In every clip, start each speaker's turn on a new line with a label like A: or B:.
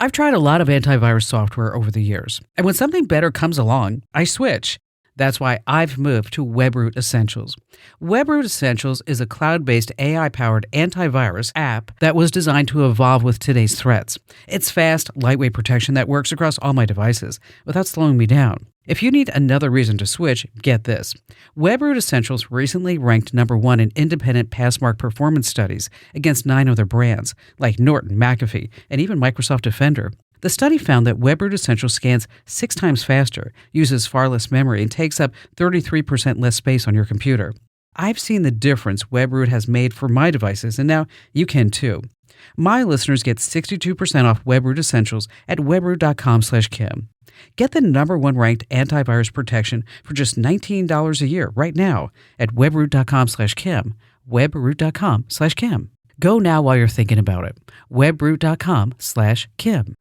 A: I've tried a lot of antivirus software over the years, and when something better comes along, I switch. That's why I've moved to WebRoot Essentials. WebRoot Essentials is a cloud-based AI-powered antivirus app that was designed to evolve with today's threats. It's fast, lightweight protection that works across all my devices without slowing me down. If you need another reason to switch, get this. WebRoot Essentials recently ranked #1 in independent Passmark performance studies against 9 other brands, like Norton, McAfee, and even Microsoft Defender. The study found that WebRoot Essentials scans 6 times faster, uses far less memory, and takes up 33% less space on your computer. I've seen the difference WebRoot has made for my devices, and now you can too. My listeners get 62% off WebRoot Essentials at webroot.com/Kim. Get the #1 ranked antivirus protection for just $19 a year right now at webroot.com/Kim. webroot.com/Kim. Go now while you're thinking about it. webroot.com/Kim.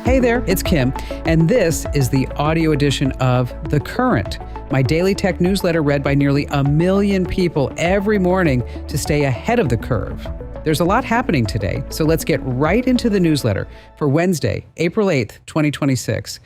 A: Hey there, it's Kim, and this is the audio edition of The Current, my daily tech newsletter read by nearly 1 million people every morning to stay ahead of the curve. There's a lot happening today, so let's get right into the newsletter for Wednesday, April 8th, 2026.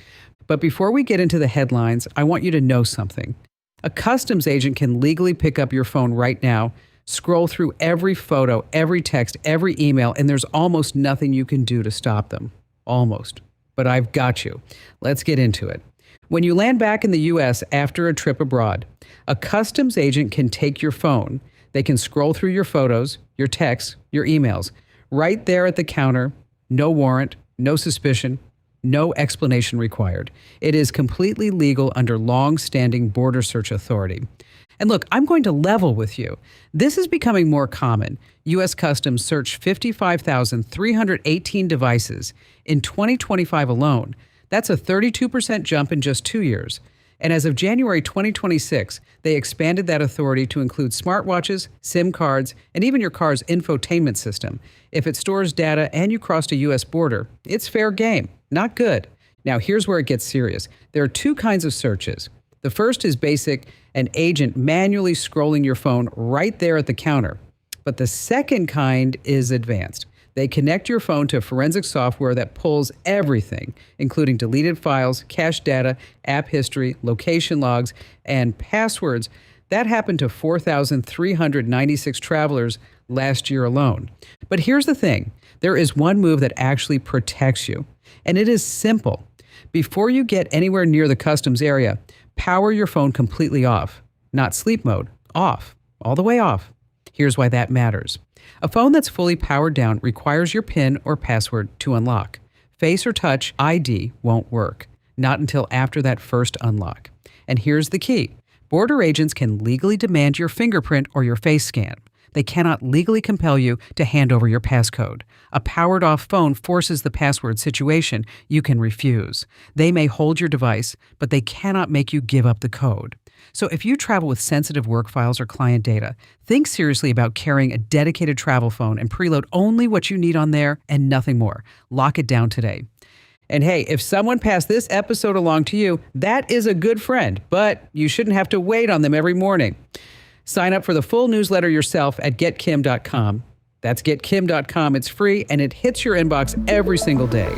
A: But before we get into the headlines, I want you to know something. A customs agent can legally pick up your phone right now, scroll through every photo, every text, every email, and there's almost nothing you can do to stop them. Almost. But I've got you. Let's get into it. When you land back in the U.S. after a trip abroad, a customs agent can take your phone. They can scroll through your photos, your texts, your emails, right there at the counter. No warrant, no suspicion, no explanation required. It is completely legal under long-standing border search authority. And look, I'm going to level with you. This is becoming more common. U.S. Customs searched 55,318 devices in 2025 alone. That's a 32% jump in just 2 years. And as of January 2026, they expanded that authority to include smartwatches, SIM cards, and even your car's infotainment system. If it stores data and you crossed a U.S. border, it's fair game. Not good. Now, here's where it gets serious. There are 2 kinds of searches. The first is basic, an agent manually scrolling your phone right there at the counter. But the second kind is advanced. They connect your phone to forensic software that pulls everything, including deleted files, cached data, app history, location logs, and passwords. That happened to 4,396 travelers last year alone. But here's the thing. There is one move that actually protects you, and it is simple. Before you get anywhere near the customs area, power your phone completely off. Not sleep mode, off, all the way off. Here's why that matters. A phone that's fully powered down requires your PIN or password to unlock. Face or touch ID won't work, not until after that first unlock. And here's the key. Border agents can legally demand your fingerprint or your face scan. They cannot legally compel you to hand over your passcode. A powered-off phone forces the password situation you can refuse. They may hold your device, but they cannot make you give up the code. So if you travel with sensitive work files or client data, think seriously about carrying a dedicated travel phone and preload only what you need on there and nothing more. Lock it down today. And hey, if someone passed this episode along to you, that is a good friend, but you shouldn't have to wait on them every morning. Sign up for the full newsletter yourself at getkim.com. That's getkim.com. It's free and it hits your inbox every single day.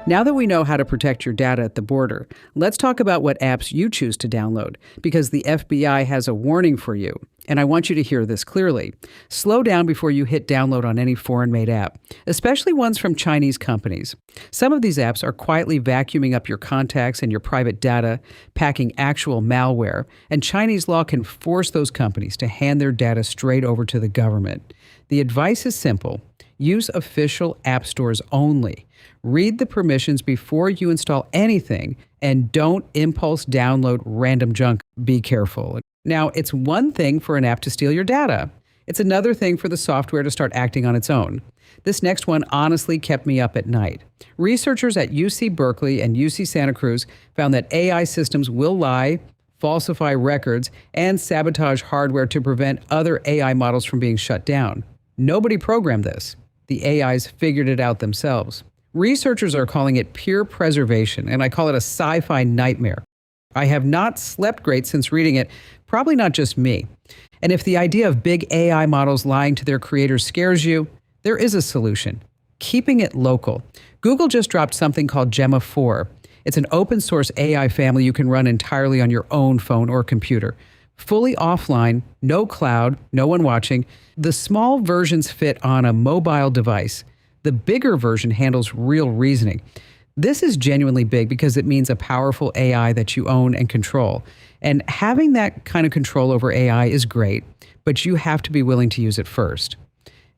A: Now that we know how to protect your data at the border, let's talk about what apps you choose to download, because the FBI has a warning for you. And I want you to hear this clearly. Slow down before you hit download on any foreign-made app, especially ones from Chinese companies. Some of these apps are quietly vacuuming up your contacts and your private data, packing actual malware, and Chinese law can force those companies to hand their data straight over to the government. The advice is simple. Use official app stores only. Read the permissions before you install anything, and don't impulse download random junk. Be careful. Now, it's one thing for an app to steal your data. It's another thing for the software to start acting on its own. This next one honestly kept me up at night. Researchers at UC Berkeley and UC Santa Cruz found that AI systems will lie, falsify records, and sabotage hardware to prevent other AI models from being shut down. Nobody programmed this. The AIs figured it out themselves. Researchers are calling it peer preservation, and I call it a sci-fi nightmare. I have not slept great since reading it, probably not just me. And if the idea of big AI models lying to their creators scares you, there is a solution. keeping it local. Google just dropped something called Gemma 4. It's an open source AI family you can run entirely on your own phone or computer. Fully offline, no cloud, no one watching. The small versions fit on a mobile device. The bigger version handles real reasoning. This is genuinely big because it means a powerful AI that you own and control. And having that kind of control over AI is great, but you have to be willing to use it first.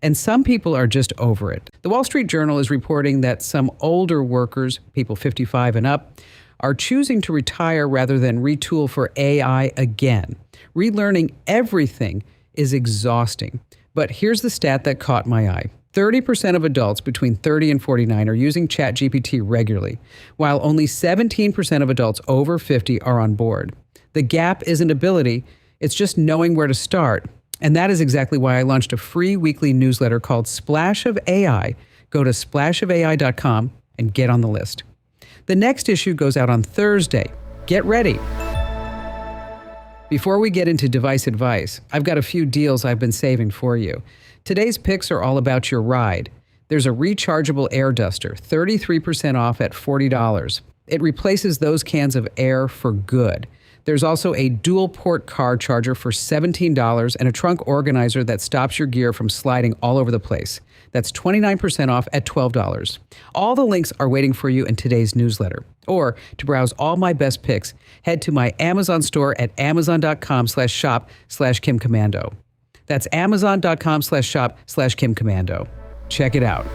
A: And some people are just over it. The Wall Street Journal is reporting that some older workers, people 55 and up, are choosing to retire rather than retool for AI again. Relearning everything is exhausting. But here's the stat that caught my eye. 30% of adults between 30 and 49 are using ChatGPT regularly, while only 17% of adults over 50 are on board. The gap isn't ability, it's just knowing where to start. And that is exactly why I launched a free weekly newsletter called Splash of AI. Go to splashofai.com and get on the list. The next issue goes out on Thursday. Get ready. Before we get into device advice, I've got a few deals I've been saving for you. Today's picks are all about your ride. There's a rechargeable air duster, 33% off at $40. It replaces those cans of air for good. There's also a dual port car charger for $17 and a trunk organizer that stops your gear from sliding all over the place. That's 29% off at $12. All the links are waiting for you in today's newsletter. Or to browse all my best picks, head to my Amazon store at amazon.com/shop/KimCommando. That's amazon.com/shop/KimCommando. Check it out.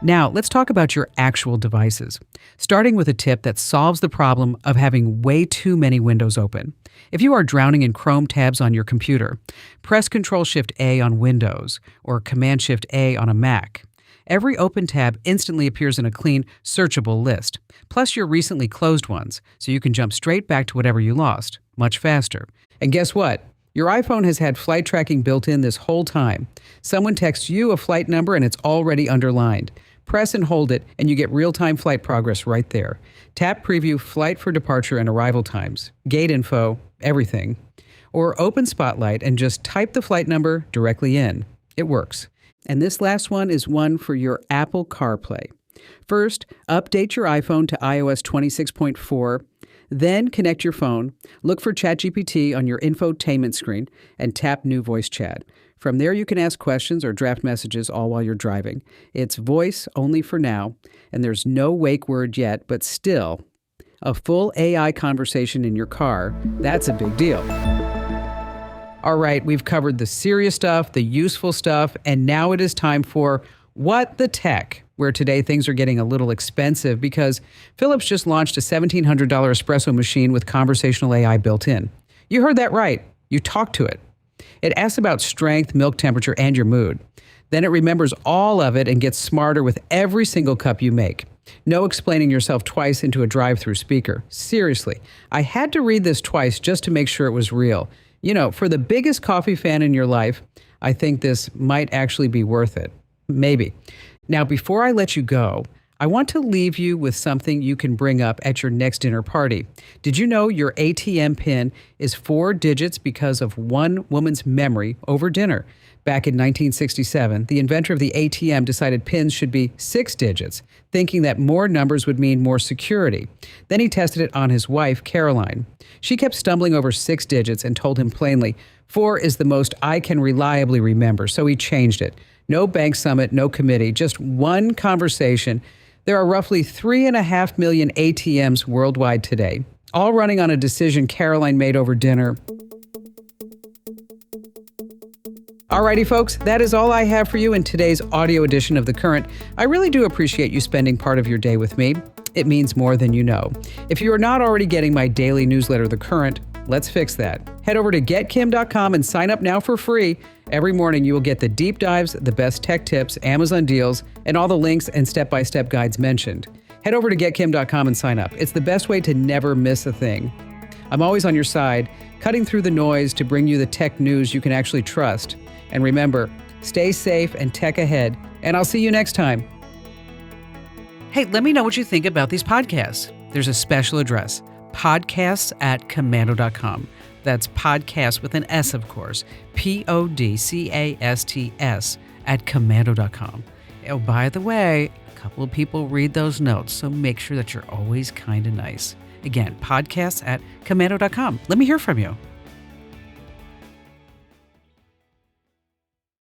A: Now, let's talk about your actual devices, starting with a tip that solves the problem of having way too many windows open. If you are drowning in Chrome tabs on your computer, press Ctrl-Shift-A on Windows or Command-Shift-A on a Mac. Every open tab instantly appears in a clean, searchable list, plus your recently closed ones, so you can jump straight back to whatever you lost, much faster. And guess what? Your iPhone has had flight tracking built in this whole time. Someone texts you a flight number and it's already underlined. Press and hold it, and you get real-time flight progress right there. Tap Preview Flight for Departure and Arrival Times, gate info, everything. Or open Spotlight and just type the flight number directly in. It works. And this last one is one for your Apple CarPlay. First, update your iPhone to iOS 26.4. Then connect your phone, look for ChatGPT on your infotainment screen, and tap New Voice Chat. From there, you can ask questions or draft messages all while you're driving. It's voice only for now, and there's no wake word yet, but still, a full AI conversation in your car, that's a big deal. All right, we've covered the serious stuff, the useful stuff, and now it is time for What the Tech, where today things are getting a little expensive because Philips just launched a $1,700 espresso machine with conversational AI built in. You heard that right. You talk to it. It asks about strength, milk temperature, and your mood. Then it remembers all of it and gets smarter with every single cup you make. No explaining yourself twice into a drive-thru speaker. Seriously, I had to read this twice just to make sure it was real. You know, for the biggest coffee fan in your life, I think this might actually be worth it. Maybe. Now, before I let you go, I want to leave you with something you can bring up at your next dinner party. Did you know your ATM PIN is 4 digits because of one woman's memory over dinner? Back in 1967, the inventor of the ATM decided PINs should be 6 digits, thinking that more numbers would mean more security. Then he tested it on his wife, Caroline. She kept stumbling over 6 digits and told him plainly, 4 is the most I can reliably remember, so he changed it. No bank summit, no committee, just one conversation. There are roughly 3.5 million ATMs worldwide today, all running on a decision Caroline made over dinner. Alrighty, folks, that is all I have for you in today's audio edition of The Current. I really do appreciate you spending part of your day with me. It means more than you know. If you are not already getting my daily newsletter, The Current, let's fix that. Head over to getkim.com and sign up now for free. Every morning you will get the deep dives, the best tech tips, Amazon deals, and all the links and step-by-step guides mentioned. Head over to getkim.com and sign up. It's the best way to never miss a thing. I'm always on your side, cutting through the noise to bring you the tech news you can actually trust. And remember, stay safe and tech ahead, and I'll see you next time. Hey, let me know what you think about these podcasts. There's a special address, podcasts@commando.com. That's podcast with an S, of course, PODCASTS at commando.com. Oh, by the way, a couple of people read those notes, so make sure that you're always kind and nice. Again, podcasts at commando.com. Let me hear from you.